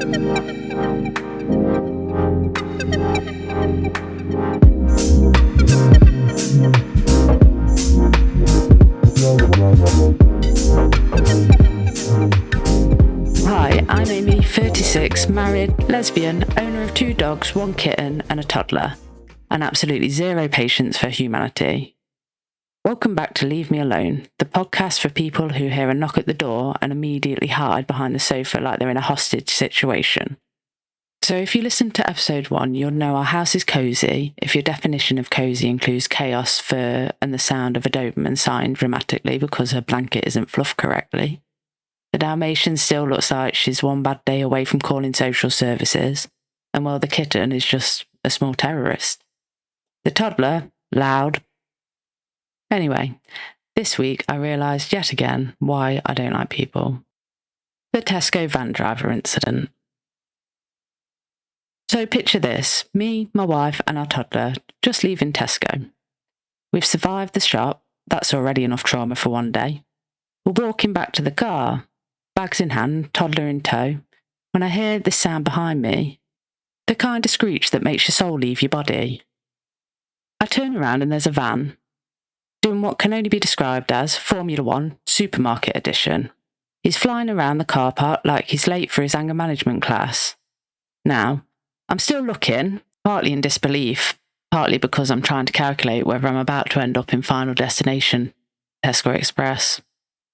Hi, I'm Amy, 36, married, lesbian, owner of 2 dogs, 1 kitten and a toddler, and absolutely zero patience for humanity. Welcome back to Leave Me Alone, the podcast for people who hear a knock at the door and immediately hide behind the sofa like they're in a hostage situation. So if you listened to episode 1, you'll know our house is cosy if your definition of cosy includes chaos, fur and the sound of a Doberman sighing dramatically because her blanket isn't fluffed correctly. The Dalmatian still looks like she's one bad day away from calling social services, and while the kitten is just a small terrorist. The toddler, loud. Anyway, this week I realised yet again why I don't like people. The Tesco van driver incident. So picture this, me, my wife and our toddler just leaving Tesco. We've survived the shop, that's already enough trauma for one day. We're walking back to the car, bags in hand, toddler in tow, when I hear this sound behind me, the kind of screech that makes your soul leave your body. I turn around and there's a van, doing what can only be described as Formula 1 supermarket edition. He's flying around the car park like he's late for his anger management class. Now, I'm still looking, partly in disbelief, partly because I'm trying to calculate whether I'm about to end up in Final Destination, Tesco Express.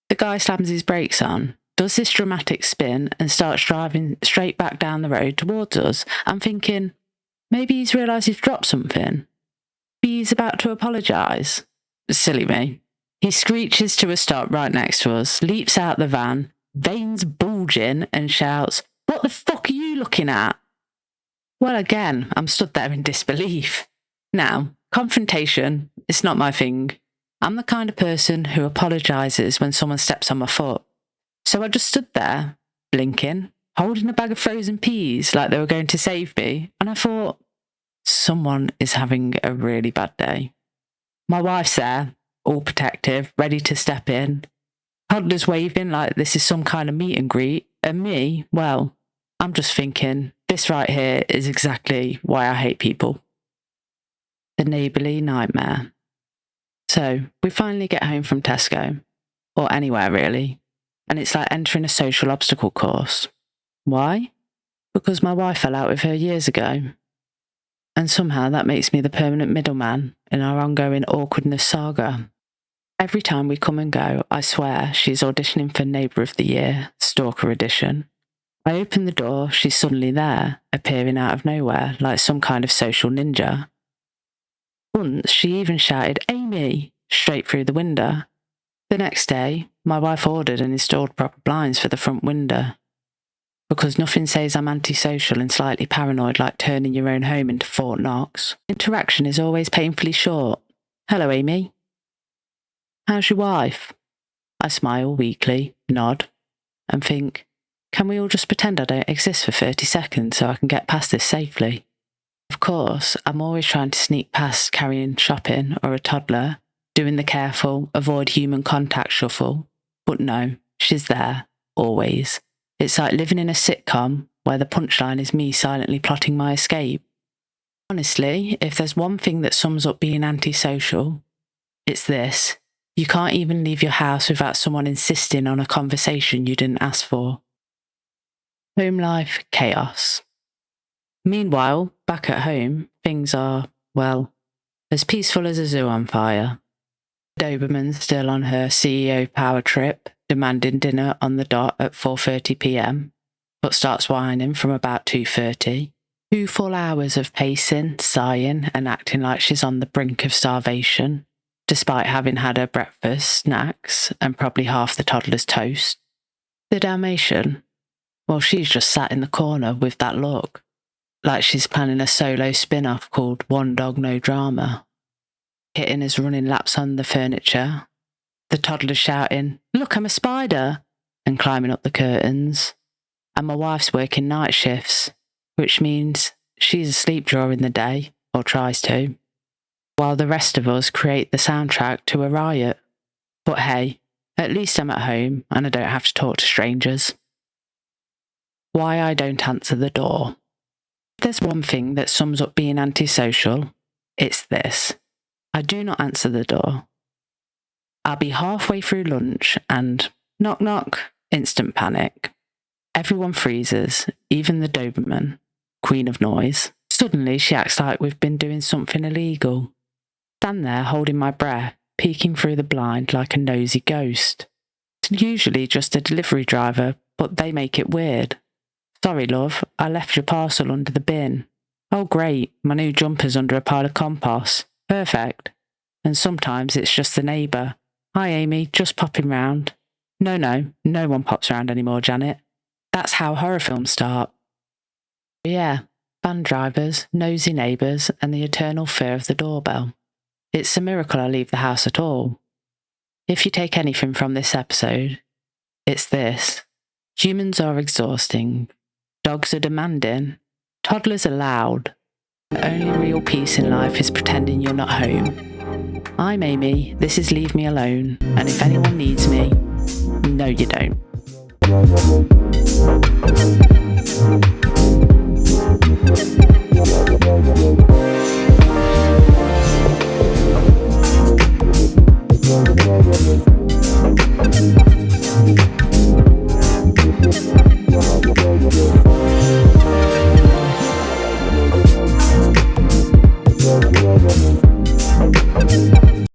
The guy slams his brakes on, does this dramatic spin and starts driving straight back down the road towards us. I'm thinking, maybe he's realised he's dropped something. Maybe he's about to apologise. Silly me. He screeches to a stop right next to us, leaps out the van, veins bulging and shouts, "What the fuck are you looking at?" Well, again, I'm stood there in disbelief. Now, confrontation is not my thing. I'm the kind of person who apologises when someone steps on my foot. So I just stood there, blinking, holding a bag of frozen peas like they were going to save me, and I thought, someone is having a really bad day. My wife's there, all protective, ready to step in. Toddler's waving like this is some kind of meet and greet, and me, well, I'm just thinking, this right here is exactly why I hate people. The neighbourly nightmare. So, we finally get home from Tesco, or anywhere really, and it's like entering a social obstacle course. Why? Because my wife fell out with her years ago. And somehow that makes me the permanent middleman in our ongoing awkwardness saga. Every time we come and go, I swear she's auditioning for Neighbour of the Year, Stalker Edition. I open the door, she's suddenly there, appearing out of nowhere, like some kind of social ninja. Once, she even shouted, "Amy!" straight through the window. The next day, my wife ordered and installed proper blinds for the front window. Because nothing says I'm antisocial and slightly paranoid like turning your own home into Fort Knox. Interaction is always painfully short. "Hello, Amy." "How's your wife?" I smile weakly, nod, and think, can we all just pretend I don't exist for 30 seconds so I can get past this safely? Of course, I'm always trying to sneak past carrying shopping or a toddler, doing the careful, avoid human contact shuffle. But no, she's there, always. It's like living in a sitcom where the punchline is me silently plotting my escape. Honestly, if there's one thing that sums up being antisocial, it's this. You can't even leave your house without someone insisting on a conversation you didn't ask for. Home life chaos. Meanwhile, back at home, things are, well, as peaceful as a zoo on fire. Doberman's still on her CEO power trip, demanding dinner on the dot at 4:30 p.m, but starts whining from about 2:30. 2 full hours of pacing, sighing, and acting like she's on the brink of starvation, despite having had her breakfast, snacks, and probably half the toddler's toast. The Dalmatian, well, she's just sat in the corner with that look, like she's planning a solo spin-off called One Dog No Drama. Kitten is running laps on the furniture. The toddler's shouting, "Look, I'm a spider," and climbing up the curtains. And my wife's working night shifts, which means she's asleep during the day, or tries to, while the rest of us create the soundtrack to a riot. But hey, at least I'm at home and I don't have to talk to strangers. Why I don't answer the door. If there's one thing that sums up being antisocial, it's this. I do not answer the door. I'll be halfway through lunch and knock knock, instant panic. Everyone freezes, even the Doberman, queen of noise. Suddenly she acts like we've been doing something illegal. Stand there holding my breath, peeking through the blind like a nosy ghost. It's usually just a delivery driver, but they make it weird. Sorry, love, I left your parcel under the bin. Oh great, my new jumper's under a pile of compost. Perfect. And sometimes it's just the neighbour. Hi Amy, just popping round. No one pops round anymore, Janet. That's how horror films start. Yeah, van drivers, nosy neighbours, and the eternal fear of the doorbell. It's a miracle I leave the house at all. If you take anything from this episode, it's this. Humans are exhausting. Dogs are demanding. Toddlers are loud. The only real peace in life is pretending you're not home. I'm Amy, this is Leave Me Alone, and if anyone needs me, no you don't.